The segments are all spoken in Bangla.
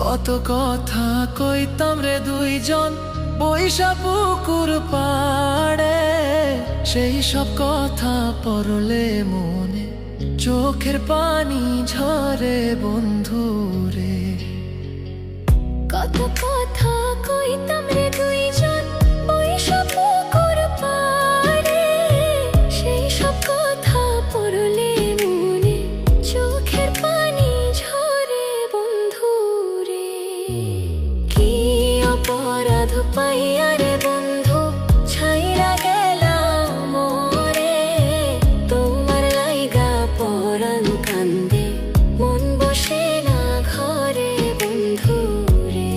কত কথা কইতাম রে দুইজন বৈশা পুকুর পাড়ে, সেই সব কথা পড়লে মনে চোখের পানি ঝরে বন্ধু রে। কত কথা কইতাম রে দুইজন বৈশা পুকুর পাড়ে, সেই সব কথা পড়লে মনে চোখের পানি ঝরে বন্ধু রে। কি অপরাধ পাইয়া রে বন্ধু ছাইরা গেলাম মোরে, তোমার লাইগা পরাণ কান্দে মন বসে না ঘরে বন্ধু রে।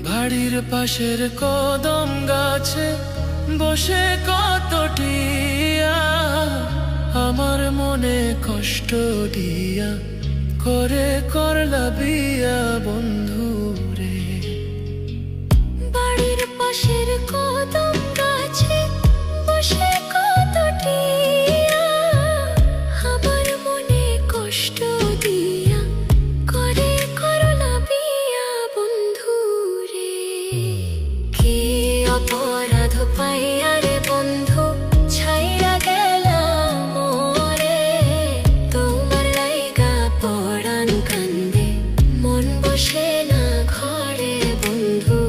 বাড়ির পাশের কদম গাছে বসে কত টিয়া, আমার মনে কষ্ট দিয়া করে করলা বিয়া বন্ধু রে। বাড়ির পাশের কদম গাছে বসে কত টিয়া, আমার মনে কষ্ট দিয়া করে করলা বিয়া বন্ধু রে। কি অপরাধ পাইয়া রে বন্ধু ছাইরা গেলাম মোরে, তোমার লাইগা পরাণ কান্দে মন বসে না ঘরে বন্ধু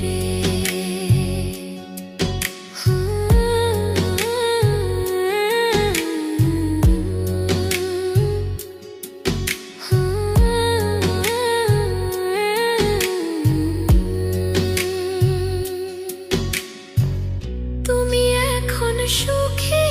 রে। তুমি এখন সুখে